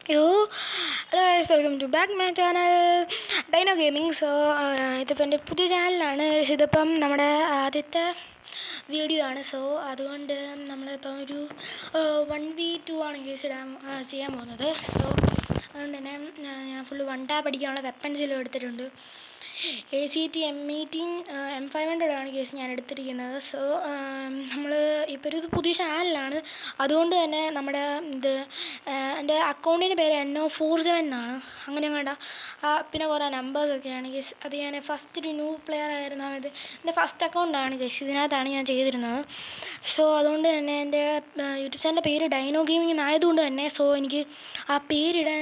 Yo, hello guys, welcome to back my channel Dino Gaming. So, ഇതിപ്പോൾ എൻ്റെ പുതിയ ചാനലാണ്. ഇതിപ്പം നമ്മുടെ ആദ്യത്തെ വീഡിയോ ആണ്. സോ അതുകൊണ്ട് നമ്മളിപ്പം ഒരു 1v2 ആണ് കേസ് ചെയ്യാൻ പോകുന്നത്. സോ അതുകൊണ്ട് തന്നെ ഞാൻ ഫുള്ള് വൺ ടാപ്പ് അടിക്കാനുള്ള വെപ്പൺസിലും എടുത്തിട്ടുണ്ട്. ACT M18 M500 ആണ് കേസ് ഞാൻ എടുത്തിരിക്കുന്നത്. സോ നമ്മൾ ഇപ്പോൾ ഒരു പുതിയ ചാനലാണ്, അതുകൊണ്ട് തന്നെ നമ്മുടെ എൻ്റെ അക്കൗണ്ടിൻ്റെ പേര് NO47 എന്നാണ്, അങ്ങനെ വേണ്ട. പിന്നെ കുറേ നമ്പേഴ്സൊക്കെയാണ് കേസ്. അത് ഞാൻ ഫസ്റ്റ് ഒരു ന്യൂ പ്ലെയർ ആയിരുന്ന സമയത്ത് എൻ്റെ ഫസ്റ്റ് അക്കൗണ്ടാണ് കേസ്, ഇതിനകത്താണ് ഞാൻ ചെയ്തിരുന്നത്. സോ അതുകൊണ്ട് തന്നെ എൻ്റെ യൂട്യൂബ് ചാനലിൻ്റെ പേര് ഡൈനോ ഗെയിമിംഗ് എന്നായതുകൊണ്ട് തന്നെ എനിക്ക് ആ പേരിടാൻ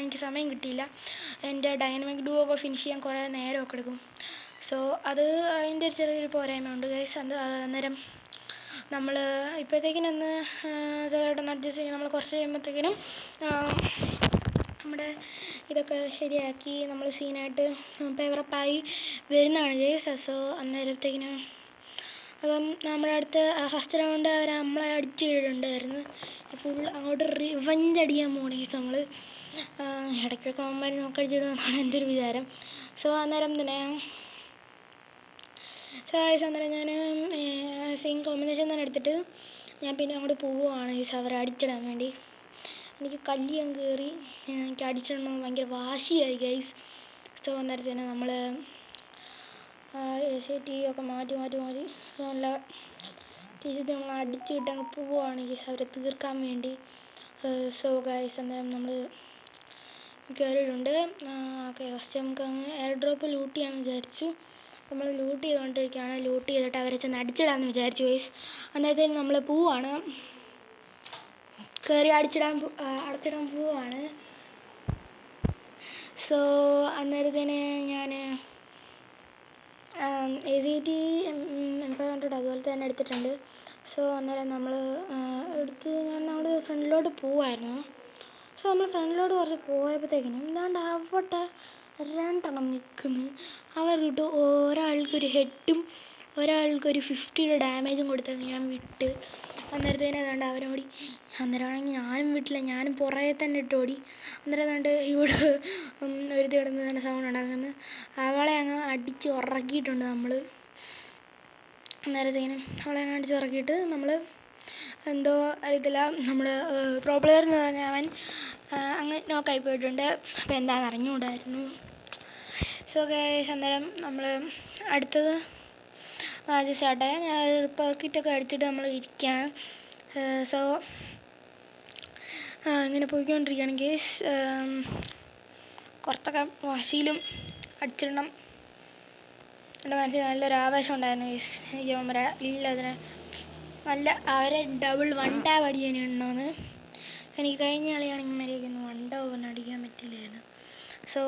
എനിക്ക് സമയം കിട്ടിയില്ല. എൻ്റെ ഡൈനാമിക് ഡുവോ ഒക്കെ ഫിനിഷ് ചെയ്യാൻ കുറേ നേരമൊക്കെ എടുക്കും. സോ അതിൻ്റെ ഒരു ചെറിയൊരു പോരായ്മ ഉണ്ട് ഗൈസ്. അന്നേരം നമ്മൾ ഇപ്പോഴത്തേക്കിനൊന്ന് ചെറുതായിട്ടൊന്ന് അഡ്ജസ്റ്റ് ചെയ്യും. നമ്മൾ കുറച്ച് കഴിയുമ്പോഴത്തേക്കിനും നമ്മുടെ ഇതൊക്കെ ശരിയാക്കി നമ്മൾ സീനായിട്ട് പേവറപ്പായി വരുന്നതാണ് ഗൈസ്. സോ അന്നേരത്തേക്കിനും അപ്പം നമ്മുടെ അടുത്ത് ഫസ്റ്റ് റൗണ്ട് അവർ നമ്മളെ അടിച്ച് വീഴുണ്ടായിരുന്നു. ഫുൾ അങ്ങോട്ട് റിവഞ്ച് അടിക്കാൻ പോകണം ഗൈസ്. നമ്മൾ ഇടയ്ക്കൊക്കെ അവന്മാർ നോക്കടിച്ചിടുമെന്നാണ് എൻ്റെ ഒരു വിചാരം. സോ അന്നേരം തന്നെ അന്നേരം ഞാൻ സെയിം കോമ്പിനേഷൻ തന്നെ എടുത്തിട്ട് ഞാൻ പിന്നെ അങ്ങോട്ട് പോവുകയാണ് ഗൈസ് അവരെ അടിച്ചിടാൻ വേണ്ടി. എനിക്ക് കല്ലിയം കയറി എനിക്ക് അടിച്ചിടണം ഭയങ്കര വാശിയായി ഗൈസ്. സോ അന്നേരം തന്നെ നമ്മൾ ACT ഒക്കെ മാറ്റി നല്ല തിരിച്ചിട്ട് നമ്മൾ അടിച്ച് കിട്ടങ്ങ് പോവുകയാണ് ഗൈസ് അവരെ തീർക്കാൻ വേണ്ടി. സോ ഗൈസ് അന്നേരം നമ്മൾ കയറിയിട്ടുണ്ട്. ഓക്കെ, ഫസ്റ്റ് നമുക്ക് അങ്ങ് എയർ ഡ്രോപ്പ് ലൂട്ട് ചെയ്യാമെന്ന് വിചാരിച്ചു. നമ്മൾ ലൂട്ട് ചെയ്തുകൊണ്ടിരിക്കുകയാണ്. ലൂട്ട് ചെയ്തിട്ട് അവരെ ചെന്ന് അടിച്ചിടാമെന്ന് വിചാരിച്ചു ഗൈസ്. അന്നേരത്തേന് നമ്മൾ പോവാണ്, കയറി അടച്ചിടാൻ പോവാണ്. സോ അന്നേരത്തേന് ഞാൻ ACT M500 അതുപോലെ തന്നെ എടുത്തിട്ടുണ്ട്. സോ അന്നേരം നമ്മൾ ഞാൻ നമ്മൾ ഫ്രണ്ടിലോട്ട് പോവായിരുന്നു. സോ നമ്മൾ ഫ്രണ്ടിലോട്ട് കുറച്ച് പോയപ്പോഴത്തേക്കിനും എന്താണ്ട് അവിടെ രണ്ടെണ്ണം നിൽക്കുന്നു. അവർക്ക് ഒരാൾക്കൊരു ഹെഡും ഒരാൾക്കൊരു 50 ഡാമേജും കൊടുത്താണ് ഞാൻ വിട്ട്. അന്നേരത്തേനും ഏതാണ്ട് അവരോടി. അന്നേരമാണെങ്കിൽ ഞാനും വിട്ടില്ല, ഞാനും പുറകെ തന്നെ ഇട്ടോടി. അന്നേരം ഏതാണ്ട് ഇവിടെ ഒരു കിടന്ന് തന്നെ സൗണ്ട് ഉണ്ടാക്കുന്നത്, അവളെ അങ്ങ് അടിച്ച് ഉറക്കിയിട്ടുണ്ട് നമ്മൾ. അന്നേരത്തേനും അവളെ അങ്ങ് അടിച്ച് ഉറക്കിയിട്ട് നമ്മൾ എന്തോ അറിയത്തില്ല, നമ്മൾ പ്രോ പ്ലെയർ എന്ന് പറഞ്ഞാൽ അവൻ അങ്ങ് നോക്കായി പോയിട്ടുണ്ട്. അപ്പോൾ എന്താണെന്ന് അറിഞ്ഞുകൂടായിരുന്നു. സോ ഗൈസ് അന്നേരം നമ്മൾ അടുത്തത് മാച്ച് സ്റ്റാർട്ടായി. ഞാൻ റിപ്പർക്കിറ്റൊക്കെ അടിച്ചിട്ട് നമ്മൾ ഇരിക്കുകയാണ്. സോ ഇങ്ങനെ പോയിക്കൊണ്ടിരിക്കുകയാണ് ഗൈസ്. കുറച്ചൊക്കെ വാശിയിലും അടിച്ചിടണം എൻ്റെ മനസ്സിൽ നല്ലൊരു ആവേശം ഉണ്ടായിരുന്നു ഗൈസ്. എനിക്ക് അവരെ ഇല്ലതിനെ നല്ല അവരെ ഡബിൾ വൺ ടാപ്പ് അടിക്കാനുണ്ടോയെന്ന്. എനിക്ക് കഴിഞ്ഞ കളിയാണെങ്കിൽ മര്യാദയ്ക്കൊന്ന് വൺ ടാപ്പ് ഒന്നും അടിക്കാൻ പറ്റില്ലായിരുന്നു. സോ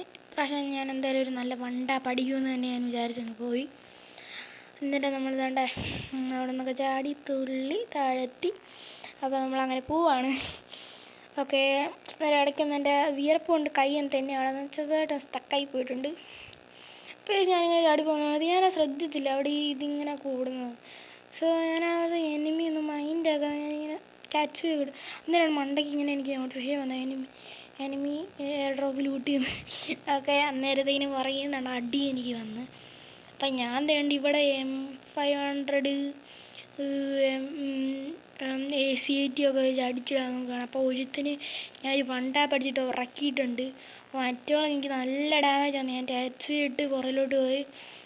ഇപ്രാവശ്യം ഞാൻ എന്തായാലും ഒരു നല്ല വൺ ടാപ്പ് അടിക്കുമെന്ന് തന്നെ ഞാൻ വിചാരിച്ചങ്ങ് പോയി. എന്നിട്ട് നമ്മൾ അവിടെ നിന്നൊക്കെ ചാടി തുള്ളി താഴെത്തി. അപ്പോൾ നമ്മളങ്ങനെ പോവാണ്. ഓക്കെ, അന്നേരം ഇടയ്ക്കൊന്നും എൻ്റെ വിയർപ്പ് കൊണ്ട് കൈ തന്നെ അവിടെ ചെറുതായിട്ട് സ്റ്റക്കായി പോയിട്ടുണ്ട്. അപ്പോൾ ഞാനിങ്ങനെ ചാടി പോകുന്നത് ഞാൻ ശ്രദ്ധിച്ചില്ല അവിടെ ഇതിങ്ങനെ കൂടുന്നത്. സോ ഞാനത് എനിമി ഒന്ന് മൈൻഡാക്കാൻ ഞാനിങ്ങനെ ക്യാച്ച് ചെയ്തിടും. അന്നേരമാണ് മണ്ടയ്ക്ക് ഇങ്ങനെ എനിക്ക് നോട്ടിഫിക്കേഷൻ വന്നത്, എനിമി എയർ ഡ്രോപ്പ് ലൂട്ട് ചെയ്യുന്നു. ഒക്കെ അന്നേരത്തേനും പറയുന്നുണ്ട് അടി എനിക്ക് വന്ന്. അപ്പം ഞാൻ തേണ്ടി ഇവിടെ M500 ACT ഒക്കെ വെച്ച് അടിച്ചിടാൻ നോക്കുകയാണ്. അപ്പോൾ ഒരുത്തിന് ഞാൻ ഒരു വൺ ടാപ്പ് അടിച്ചിട്ട് ഉറക്കിയിട്ടുണ്ട്. മറ്റോളം എനിക്ക് നല്ല ഡാമേജ് ആണ്. ഞാൻ ടാച്ച് ഇട്ട് പുറകിലോട്ട് പോയി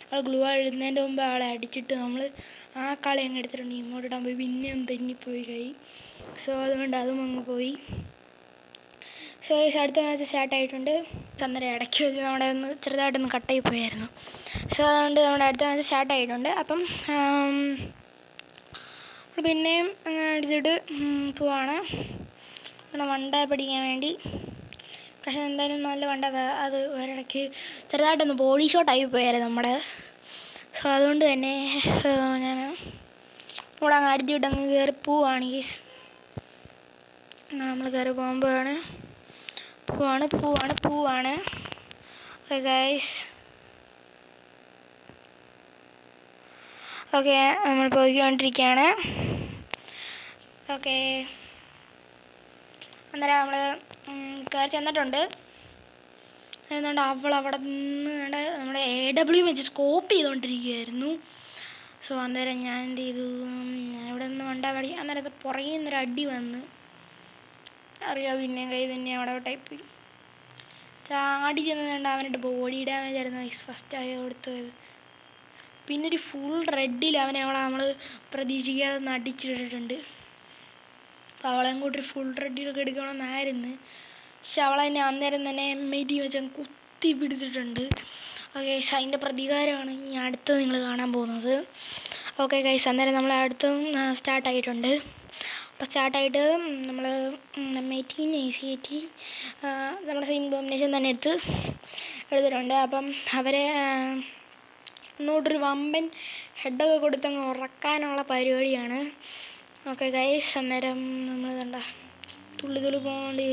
അവൾ ഗ്ലൂ എഴുതുന്നതിൻ്റെ മുമ്പ് അവളെ അടിച്ചിട്ട് നമ്മൾ ആ കളി അങ്ങ് എടുത്തിട്ടുണ്ട്. ഇങ്ങോട്ടിടാൻ പോയി പിന്നെയും തെന്നിപ്പോയി കൈ. സോ അതുകൊണ്ട് അതും അങ്ങ് പോയി. സോ അടുത്ത മാച്ച് സ്റ്റാർട്ടായിട്ടുണ്ട്. അന്നേരം ഇടയ്ക്ക് വെച്ച് നമ്മുടെ ഒന്ന് ചെറുതായിട്ടൊന്ന് കട്ടായി പോയായിരുന്നു. സോ അതുകൊണ്ട് നമ്മുടെ അടുത്ത മാച്ച് സ്റ്റാർട്ടായിട്ടുണ്ട്. അപ്പം പിന്നെയും അങ്ങനെ അടിച്ചിട്ട് പോവാണ് വൺ ടാപ്പ് അടിക്കാൻ വേണ്ടി. പക്ഷേ എന്തായാലും നല്ല വൺ ടാപ്പ്. അത് ഒരിടയ്ക്ക് ചെറുതായിട്ടൊന്ന് ബോഡി ഷോട്ടായി പോയായിരുന്നു നമ്മുടെ. സോ അതുകൊണ്ട് തന്നെ ഞാൻ ഇവിടെ അങ്ങ് അടിച്ചിട്ട് അങ്ങ് കയറി പോവാണ് ഗീസ്. നമ്മൾ കയറി പോകുമ്പോഴാണ് പോവാണ് ഓക്കെ ഗൈസ്. ഓക്കെ, നമ്മൾ പോയിക്കൊണ്ടിരിക്കുകയാണ്. ഓക്കെ, അന്നേരം നമ്മൾ കയറി ചെന്നിട്ടുണ്ട്. എന്നുകൊണ്ട് അവൾ അവിടെ നിന്ന് നമ്മുടെ AW വെച്ച് സ്കോപ്പ് ചെയ്തുകൊണ്ടിരിക്കുകയായിരുന്നു. സോ അന്നേരം ഞാൻ എന്ത് ചെയ്തു, ഞാൻ ഇവിടെ നിന്ന് വണ്ടാപടി. അന്നേരത്തെ പുറകിൽ നിന്നൊരു അടി വന്ന് അറിയാം, പിന്നെ കൈ തന്നെ അവിടെ ടൈപ്പ് ചാടി ചെന്നുകൊണ്ട് അവനിട്ട് ബോഡി ഡാമേജ് ആയിരുന്നു ഫസ്റ്റ് ആയി കൊടുത്തത്. പിന്നെ ഒരു ഫുൾ റെഡിൽ അവനെ നമ്മൾ പ്രതീക്ഷിക്കാതെ നടിച്ചിട്ടിട്ടുണ്ട്. അപ്പോൾ അവളെയും കൂട്ടി ഫുൾ റെഡിലൊക്കെ എടുക്കണമെന്നായിരുന്നു. പക്ഷെ അവളെന്നെ അന്നേരം തന്നെ MIT വെച്ച് കുത്തി പിടിച്ചിട്ടുണ്ട്. ഓക്കെ ഗൈസ്, അതിൻ്റെ പ്രതികാരമാണ് ഇനി അടുത്തത് നിങ്ങൾ കാണാൻ പോകുന്നത്. ഓക്കെ ഗൈസ്, അന്നേരം നമ്മൾ അടുത്തതും സ്റ്റാർട്ടായിട്ടുണ്ട്. അപ്പോൾ സ്റ്റാർട്ടായിട്ട് നമ്മൾ MIT ACT നമ്മുടെ സെയിം കോമ്പിനേഷൻ തന്നെ എടുത്തിട്ടുണ്ട്. അപ്പം അവരെ ഇങ്ങോട്ടൊരു വമ്പൻ ഹെഡൊക്കെ കൊടുത്തങ്ങ് ഉറക്കാനുള്ള പരിപാടിയാണ്. ഓക്കെ ഗൈസ്, അന്നേരം നമ്മൾ കണ്ട തുള്ളി പോകുന്നുണ്ട്.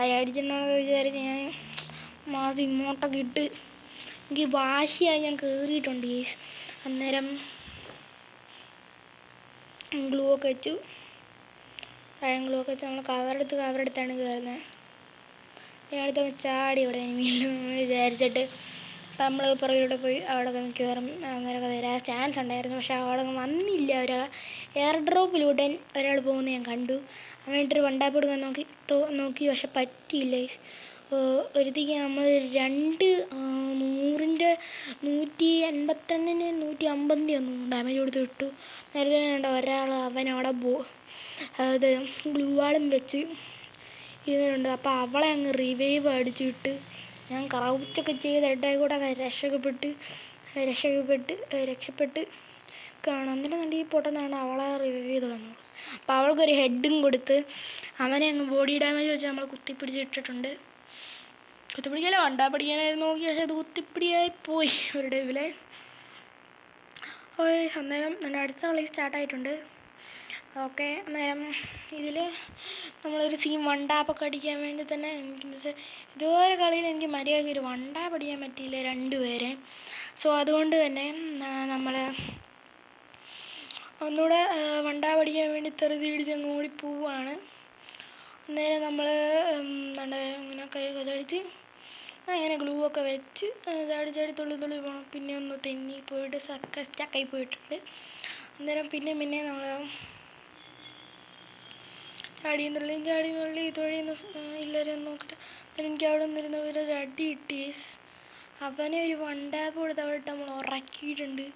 അടിച്ചിട്ടുണ്ടെന്നൊക്കെ വിചാരിച്ച് ഞാൻ മാസം ഇങ്ങോട്ടൊക്കെ ഇട്ട് എനിക്ക് വാശിയായി ഞാൻ കയറിയിട്ടുണ്ട് ഗൈസ്. അന്നേരം ഗ്ലൂ ഒക്കെ വെച്ചു, ഗ്ലൂ ഒക്കെ വെച്ച് നമ്മൾ കവറെടുത്താണ് കയറുന്നത്. അടുത്തൊക്കെ ചാടി ഇവിടെ വിചാരിച്ചിട്ട് അപ്പം നമ്മൾ പുറകിലൂടെ പോയി അവിടെ മിക്കവാറും അന്നേരമൊക്കെ വരാൻ ചാൻസ് ഉണ്ടായിരുന്നു. പക്ഷെ അവിടെ വന്നില്ല. എയർ ഡ്രോപ്പിലൂടെ ഒരാൾ പോകുന്നത് ഞാൻ കണ്ടു. അവനായിട്ടൊരു വണ്ടാപ്പ് കൊടുക്കാൻ നോക്കി പക്ഷെ പറ്റിയില്ല. ഒരുത്തിക്ക് നമ്മൾ 100ൻ്റെ 181ന് 150 ഒന്നും ഡാമേജ് കൊടുത്ത് വിട്ടു. നേരത്തെ കണ്ട ഒരാൾ അവനവിടെ അത് ഗ്ലൂ വാളും വെച്ച് ഇരുന്നുണ്ട്. അപ്പോൾ അവളെ അങ്ങ് റിവൈവ് അടിച്ചിട്ട് ഞാൻ ക്രൗച്ചൊക്കെ ചെയ്ത് ഇടയിൽ കൂടെ രക്ഷപ്പെട്ട് കാണാം. എന്നിട്ട് നല്ല ഈ പൊട്ടെന്നാണ് അവളെ റിവൈവ് ചെയ്ത് തുടങ്ങുന്നത്. അപ്പോൾ അവൾക്കൊരു ഹെഡും കൊടുത്ത് അവനെ അങ്ങ് ബോഡി ഡാമേജ് വെച്ച് നമ്മൾ കുത്തിപ്പിടിച്ചിട്ടിട്ടുണ്ട്. കുത്തിപ്പിടിക്കാനോ വണ്ടാപിടിക്കാനായിരുന്നു നോക്കി, പക്ഷെ അത് കുത്തിപ്പിടിയായി പോയി ഒരു ടൈമിലെ. ഓക്കെ, അന്നേരം നമ്മുടെ അടുത്ത കളി സ്റ്റാർട്ടായിട്ടുണ്ട്. ഓക്കെ, അന്നേരം ഇതിൽ നമ്മളൊരു വണ്ടാപ്പൊക്കെ അടിക്കാൻ വേണ്ടി തന്നെ എനിക്ക് ഇതുവരെ കളിയിൽ എനിക്ക് മര്യാദയ്ക്ക് ഒരു വണ്ടാപ്പ് അടിക്കാൻ പറ്റിയില്ല 2 പേരെ. സോ അതുകൊണ്ട് തന്നെ നമ്മൾ ഒന്നുകൂടെ വണ്ടാപ്പ് അടിക്കാൻ വേണ്ടി തെറുതി പിടിച്ചങ്ങ് ഓടിപ്പോവാണ്. അന്നേരം നമ്മൾ ഇങ്ങനെ കൈയൊക്കെ ചടിച്ച് അങ്ങനെ ഗ്ലൂ ഒക്കെ വെച്ച് ചാടി തുള്ളി പോകണം. പിന്നെ ഒന്ന് തെന്നി പോയിട്ട് സ്റ്റക്കായി പോയിട്ടുണ്ട്. അന്നേരം പിന്നെ നമ്മൾ ചാടിയും തുള്ളി തൊഴിയുന്ന എല്ലാവരും നോക്കട്ടെ. അന്നേരം എനിക്ക് അവിടെ നിന്നിരുന്ന ഒരു അടി കിട്ടി. അവനെ ഒരു വണ്ടാപ്പ് കൊടുത്ത് അവിടെ നമ്മൾ ഉറക്കിയിട്ടുണ്ട്.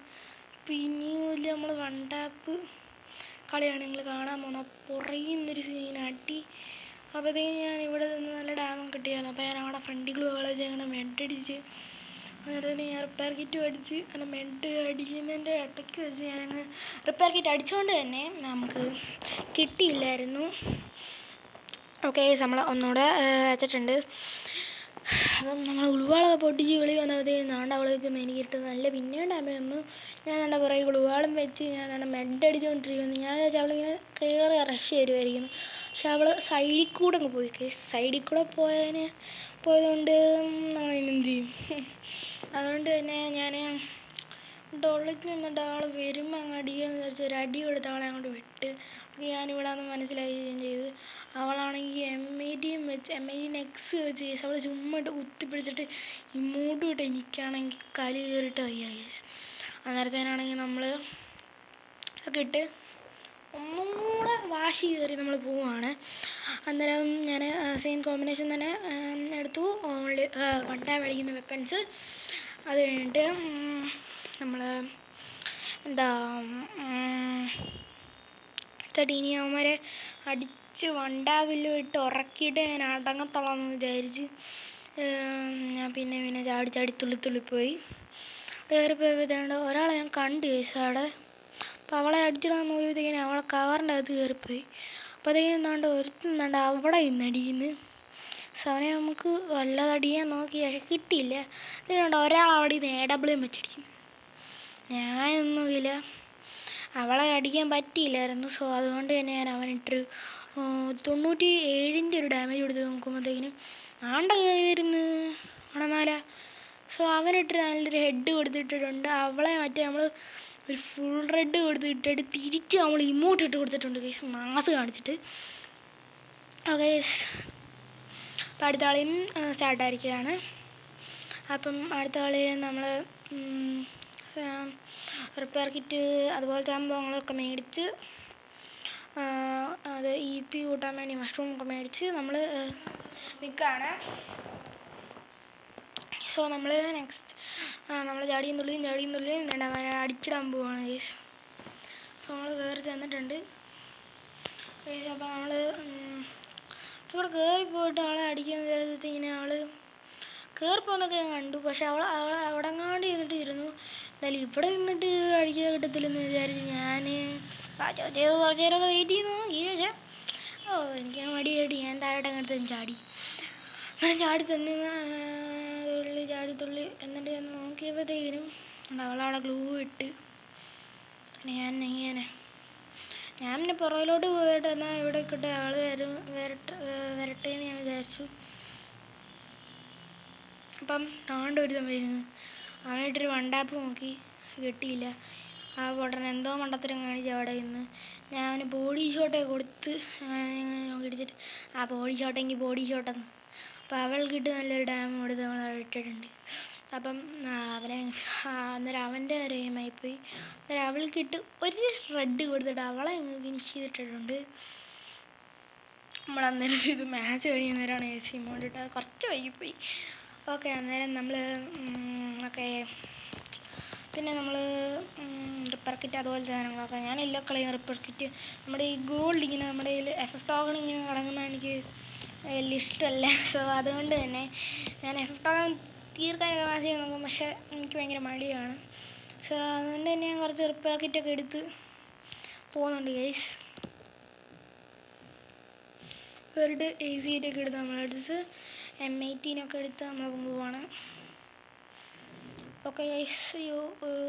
പിന്നെയും വലിയ നമ്മൾ വണ്ടാപ്പ് കളിയാണ് നിങ്ങൾ കാണാൻ പോകുന്നത്. പുറകിൽ നിന്നൊരു അടി. അപ്പോഴത്തേക്കും ഞാൻ ഇവിടെ നിന്ന് നല്ല ഡാമം കിട്ടിയായിരുന്നു. അപ്പോൾ ഞാൻ അവിടെ ഫ്രണ്ട് ഗ്ലൂ കളച്ച് അങ്ങനെ മെഡടിച്ച് അന്നേരം ഞാൻ റിപ്പയർ കിറ്റ് അടിച്ച് അങ്ങനെ മെഡ് അടിക്കുന്നതിൻ്റെ ഇടയ്ക്ക് വെച്ച് ഞാനങ്ങ് റിപ്പയർ കിറ്റ് അടിച്ചുകൊണ്ട് തന്നെ നമുക്ക് കിട്ടിയില്ലായിരുന്നു. ഓക്കെ, നമ്മൾ ഒന്നുകൂടെ വെച്ചിട്ടുണ്ട്. അപ്പം നമ്മൾ ഗ്ലൂവാളൊക്കെ പൊട്ടിച്ച് കളി വന്നപ്പോഴത്തേക്കും അവൾ വെക്കുന്നത് എനിക്ക് കിട്ടും നല്ല പിന്നെയും ഡാമേജ് വന്നു. ഞാൻ എൻ്റെ പുറകെ ഗ്ലൂവാളും വെച്ച് ഞാൻ മെഡ് അടിച്ചുകൊണ്ടിരിക്കുന്നു. ഞാൻ വിചാരിച്ചാൽ അവളിങ്ങനെ കയറി റഷ് വരുമായിരിക്കുന്നു. പക്ഷെ അവൾ സൈഡിൽ കൂടെ അങ്ങ് പോയി. സൈഡിൽ കൂടെ പോയതുകൊണ്ട് നമ്മൾ എന്ത് ചെയ്യും. അതുകൊണ്ട് തന്നെ ഞാൻ ഡൊള്ളിച്ച് നിന്നിട്ട് അവൾ വരുമ്പോൾ അങ്ങ് അടിക്കാന്ന് വിചാരിച്ച് ഒരു അടി കൊടുത്ത് അവളെ അങ്ങോട്ട് വിട്ട്. ഞാനിവിടെ നിന്ന് മനസ്സിലാക്കുകയും ചെയ്ത്. അവളാണെങ്കിൽ MIT-X വെച്ച് അവൾ ചുമ്മായിട്ട് കുത്തിപ്പിടിച്ചിട്ട് ഇങ്ങോട്ടും ഇട്ട് എനിക്കാണെങ്കിൽ കലി കയറിയിട്ട് വയ്യ. അന്നേരത്തേനാണെങ്കിൽ നമ്മൾ ഒക്കെ ഇട്ട് ഒന്നും കൂടെ വാശി കയറി നമ്മൾ പോവുകയാണ്. അന്നേരം ഞാൻ സെയിം കോമ്പിനേഷൻ തന്നെ എടുത്തു. വണ്ടാപ്പ് അടിക്കുന്ന വെപ്പൺസ്. അത് കഴിഞ്ഞിട്ട് നമ്മൾ ഇനി അവന്മാരെ അടിച്ച് വണ്ടാവിലും ഇട്ട് ഉറക്കിയിട്ട് ഞാൻ അടങ്ങത്തുള്ളൂ വിചാരിച്ച് ഞാൻ പിന്നെ ചാടി തുള്ളിപ്പോയി. കയറിപ്പോയപ്പോഴത്തേണ്ട് ഒരാളെ ഞാൻ കണ്ടു അവിടെ. അപ്പോൾ അവളെ അടിച്ചിടാൻ നോക്കിയപ്പോഴത്തേക്കിനും അവളെ കവറിൻ്റെ അകത്ത് കയറിപ്പോയി. അപ്പോൾ ഒരുത്തുന്നുണ്ട് അവിടെ ഇന്നടിക്കുന്നു. അവനെ നമുക്ക് വല്ലാതെ അടിക്കാൻ നോക്കി പക്ഷെ കിട്ടിയില്ല. അതുകൊണ്ട് ഒരാൾ അവിടെ നിന്ന് AW വെച്ചടിക്കും. ഞാനൊന്നുമില്ല, അവളെ അടിക്കാൻ പറ്റിയില്ലായിരുന്നു. സോ അതുകൊണ്ട് തന്നെ ഞാൻ അവനിട്ടൊരു 97ൻ്റെ ഒരു ഡാമേജ് കൊടുത്ത് നോക്കുമ്പോഴത്തേക്കിനും കയറി വരുന്നു മണമാല. സോ അവനിട്ടൊരു നല്ലൊരു ഹെഡ് കൊടുത്തിട്ടിട്ടുണ്ട്. അവളെ നമ്മൾ ഒരു ഫുൾ റെഡ് കൊടുത്തിട്ടിട്ട് തിരിച്ച് നമ്മൾ ഇമോട്ട് ഇട്ട് കൊടുത്തിട്ടുണ്ട് മാസ് കാണിച്ചിട്ട്. ഓക്കെ, അപ്പം അടുത്ത കളിയും സ്റ്റാർട്ടായിരിക്കുകയാണ്. അപ്പം അടുത്ത കളിയിൽ നമ്മൾ റിപ്പയർ കിറ്റ് അതുപോലത്തെ സംഭവങ്ങളൊക്കെ മേടിച്ച് അത് EP കൂട്ടാൻ വേണ്ടി മഷ്റൂം ഒക്കെ മേടിച്ച് നമ്മൾ നിൽക്കുകയാണ്. സോ നമ്മൾ നെക്സ്റ്റ് നമ്മൾ ചാടിയും തുള്ളിയും അടിച്ചിടാൻ പോവാണ് ഗൈസ്. അപ്പോൾ നമ്മൾ കയറി ചെന്നിട്ടുണ്ട് ഗൈസ്. അപ്പോൾ നമ്മൾ ഇവിടെ കയറി പോയിട്ട് അവളെ അടിക്കാൻ വിചാരിച്ചിട്ട് ഇങ്ങനെ അവൾ കയറി പോകുന്നൊക്കെ ഞാൻ കണ്ടു. പക്ഷെ അവിടെങ്ങാണ്ട് ചെയ്തിട്ട് ഇരുന്നു. എന്തായാലും ഇവിടെ നിന്നിട്ട് അടിക്കാൻ കിട്ടത്തില്ലെന്ന് വിചാരിച്ച് ഞാൻ കുറച്ച് നേരമൊക്കെ വെയിറ്റ് ചെയ്ത് നോക്കി. പക്ഷേ എനിക്ക് മടിയായിട്ട് ഞാൻ താഴോട്ടങ്ങടുത്ത് ചാടി. അങ്ങനെ ചാടിത്തുള്ളി എന്നിട്ട് ഞാൻ നോക്കിയപ്പോഴത്തേക്കിനും അവളവിടെ ഗ്ലൂ ഇട്ട്. ഞാൻ പിന്നെ പുറകിലോട്ട് പോയിട്ട് എന്നാൽ ഇവിടെ കിട്ടെ ആൾ വരട്ടേന്ന് ഞാൻ വിചാരിച്ചു. അപ്പം ഒരു സംഭവിക്കുന്നു. അവനായിട്ടൊരു വണ്ടാപ്പ് നോക്കി, കിട്ടിയില്ല. ആ ഉടനെ എന്തോ മണ്ടത്തരം കാണിച്ച് അവിടെ നിന്ന് ഞാൻ അവന് ബോഡി ഷോട്ടൊക്കെ കൊടുത്ത് നോക്കിയിടിച്ചിട്ട് ബോഡി ഷോട്ടെന്ന്. അപ്പോൾ അവൾക്കിട്ട് നല്ലൊരു ഡാം കൊടുത്ത് നമ്മൾ ഇട്ടിട്ടുണ്ട്. അപ്പം അന്നേരം അവൻ്റെ ഒരു എയിമായിപ്പോയി. അന്നേരം അവൾക്കിട്ട് ഒരു റെഡ് കൊടുത്തിട്ട് അവളെ ഫിനിഷ് ചെയ്തിട്ടിട്ടുണ്ട്. നമ്മളന്നേരം ഇത് മാച്ച് കഴിയുന്നേരമാണ് ഇമോട്ട് ഇട്ടത്. കുറച്ച് വൈകിപ്പോയി. ഓക്കെ, അന്നേരം നമ്മൾ പിന്നെ നമ്മൾ റിപ്പയർ കിറ്റ് അതുപോലത്തെ സാധനങ്ങളൊക്കെ ഞാൻ എല്ലാ കളിയും റിപ്പയർ കിറ്റ് നമ്മുടെ ഈ ഗോൾഡ് ഇങ്ങനെ നമ്മുടെ കയ്യിൽ FF ടോക്കൺ ഇങ്ങനെ കിടക്കുന്ന എനിക്ക് വലിയ ഇഷ്ടമല്ല. സോ അതുകൊണ്ട് തന്നെ ഞാൻ FF ടോക്കൺ തീർക്കാനൊക്കെ മാറ്റി നോക്കും. പക്ഷേ എനിക്ക് ഭയങ്കര മടിയാണ്. സോ അതുകൊണ്ട് തന്നെ ഞാൻ കുറച്ച് റിപ്പയർ കിറ്റൊക്കെ എടുത്ത് പോകുന്നുണ്ട് ഗൈസ്. വെറുതെ AC8ഒക്കെ എടുത്ത് നമ്മളെടുത്ത് M18 ഒക്കെ എടുത്ത് നമ്മൾ പോവാണ്. ഓക്കെ ഗൈസ്,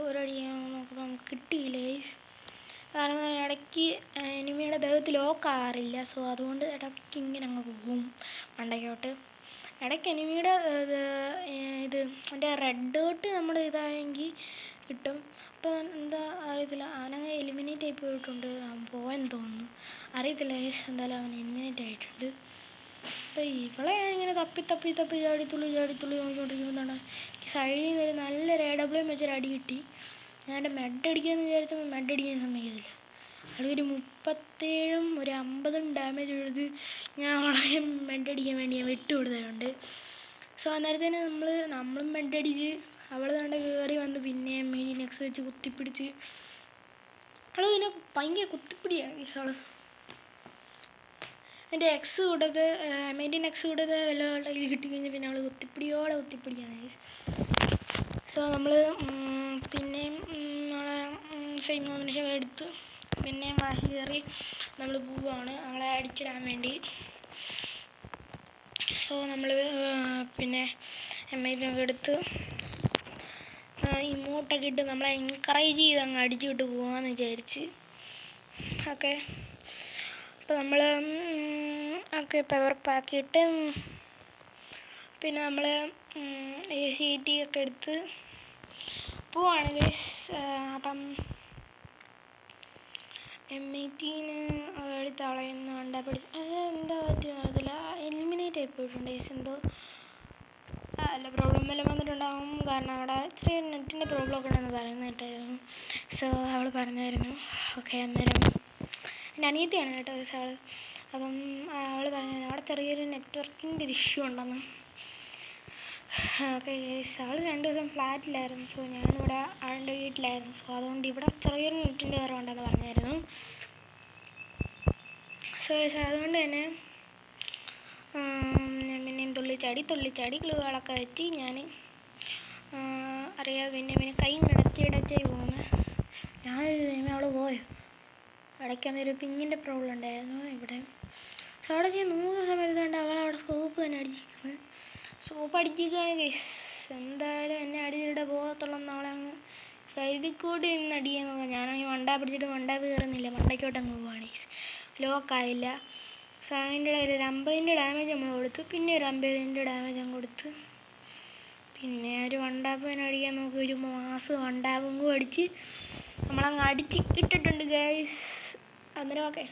ഒരടി നോക്കുമ്പോൾ കിട്ടിയില്ല ഗൈസ്. കാരണം ഇടയ്ക്ക് എനിമിയുടെ ദേഹത്ത് ലോക്കാകാറില്ല. സോ അതുകൊണ്ട് ഇടയ്ക്ക് ഇങ്ങനെ അങ്ങ് പോകും മണ്ടയ്ക്കോട്ട്. ഇടയ്ക്ക് എനിമിയുടെ ഇത് എൻ്റെ റെഡ് ഡോട്ട് നമ്മൾ ഇതായെങ്കിൽ കിട്ടും. അപ്പോൾ എന്താ അറിയത്തില്ല, അവനങ്ങ് എലിമിനേറ്റ് ആയി പോയിട്ടുണ്ട്. അവൻ പോയെന്ന് തോന്നുന്നു, അറിയത്തില്ല ഗൈസ്. എന്തായാലും അവൻ എലിമിനേറ്റ് ആയിട്ടുണ്ട്. അപ്പോൾ ഇവളെ ഞാനിങ്ങനെ തപ്പി ചാടിത്തുള്ളി നോക്കിക്കൊണ്ടിരിക്കുമ്പോഴാണ് സൈഡിൽ നിന്ന് ഒരു നല്ലൊരു AWM വെച്ചൊരു അടി കിട്ടി. ഞാൻ മെഡ് അടിക്കാമെന്ന് വിചാരിച്ചപ്പോൾ മെഡ് അടിക്കാൻ സമ്മതിക്കത്തില്ല. അതൊരു 37 ഒരു 50 ഡാമേജ് എടുത്ത് ഞാൻ അവളെ മെഡ് അടിക്കാൻ വേണ്ടി ഞാൻ വിട്ടു കൊടുത്തിട്ടുണ്ട്. സോ അന്നേരത്തേന് നമ്മളും മെഡ് അടിച്ച് അവൾ കണ്ട് കയറി വന്ന് പിന്നെ M18X വെച്ച് കുത്തിപ്പിടിച്ച് അവൾ പിന്നെ ഭയങ്കര കുത്തിപ്പിടിയാണ് അവൾ. എൻ്റെ എക്സ് കൂടത് M18X കൂടത് വല്ല കിട്ടിക്കഴിഞ്ഞാൽ പിന്നെ അവൾ കുത്തിപ്പിടിയാണ്. സോ നമ്മൾ പിന്നെയും നമ്മളെ സെയിം കോമ്പിനേഷൻ എടുത്ത് പിന്നെയും വാശി കയറി നമ്മൾ പോവാണ് അവളെ അടിച്ചിടാൻ വേണ്ടി. സോ നമ്മൾ പിന്നെ M18 എടുത്ത് ഇമോട്ടൊക്കെ ഇട്ട് നമ്മളെ എൻകറേജ് ചെയ്ത് അങ്ങ് അടിച്ചു വിട്ട് പോകാമെന്ന് വിചാരിച്ച്. ഓക്കെ, അപ്പോൾ നമ്മൾ പവർ പാക്കിയിട്ട് പിന്നെ നമ്മൾ AC8 ഒക്കെ എടുത്ത് പോവാണ് ഗൈസ്. അപ്പം M18 എടുത്ത് അവളെയൊന്നും കണ്ടാൽ പിടിച്ച് എന്താ പറ്റില്ല, എലിമിനേറ്റ് ആയിപ്പോയിട്ടുണ്ട് ഗൈസ്. എന്തോ അല്ല പ്രോബ്ലം എല്ലാം വന്നിട്ടുണ്ടാകും. കാരണം അവിടെ ഇച്ചിരി നെറ്റിൻ്റെ പ്രോബ്ലം ഒക്കെ ഉണ്ടെന്ന് പറയുന്നത് കേട്ടായിരുന്നു. സോ അവൾ പറഞ്ഞായിരുന്നു. ഓക്കെ, അന്നേരം എൻ്റെ അനിയത്തിയാണ് കേട്ടോ ഗൈസ് അവൾ. അപ്പം അവൾ പറഞ്ഞു അവിടെ ചെറിയൊരു നെറ്റ്വർക്കിൻ്റെ ഇഷ്യൂ ഉണ്ടെന്ന്. ഓക്കെ ഗൈസ്, അവൾ 2 ദിവസം ഫ്ലാറ്റിലായിരുന്നു. സോ ഞാനിവിടെ അവളുടെ വീട്ടിലായിരുന്നു. സോ അതുകൊണ്ട് ഇവിടെ ചെറിയൊരു നെറ്റിൻ്റെ കുറവുണ്ടെന്ന് പറഞ്ഞായിരുന്നു. സോ ഗൈസ് അതുകൊണ്ട് തന്നെ ഞാൻ പിന്നെയും തുള്ളിച്ചാടി ഗ്ലൂകളൊക്കെ വെച്ച് ഞാൻ അറിയാതെ പിന്നെ കൈ ഇടച്ചായി പോകുന്നത്. ഞാൻ അവൾ പോയോ ഇടയ്ക്കന്നൊരു പിങ്ങിൻ്റെ പ്രോബ്ലം ഉണ്ടായിരുന്നു ഇവിടെ. സോ അവിടെ ഞാൻ നോക്കുന്ന സമയത്ത് കണ്ട് അവളവിടെ സ്കോപ്പ് തന്നെ അടിച്ചിരിക്കുന്നത്. Soap അടിച്ചിരിക്കുകയാണ് guys. എന്തായാലും എന്നെ അടിച്ചിട്ട് പോകത്തുള്ളൂ അവളെ അങ്ങ് കരുതിക്കൂട്ടി നിന്ന് അടിക്കാൻ നോക്കാം. ഞാനാണെങ്കിൽ വണ്ടാ പിടിച്ചിട്ട് വണ്ടാപ്പ് കയറുന്നില്ല, മണ്ടയ്ക്കോട്ടങ്ങ് പോവുകയാണ് ഗൈസ്. ലോക്കായില്ല. സോ അതിൻ്റെ ഇടയിൽ ഒരു 50 ഡാമേജ് നമ്മൾ കൊടുത്തു. പിന്നെ ഒരു 50 ഡാമേജ് അങ്ങ് കൊടുത്ത് പിന്നെ ഒരു വണ്ടാപ്പിനെ അടിക്കാൻ നോക്കി. ഒരു മാസ് വണ്ടാപ്പും അടിച്ച് നമ്മളങ്ങ് അടിച്ച് ഇട്ടിട്ടുണ്ട് ഗൈസ്. അന്നേരം ഓക്കെ.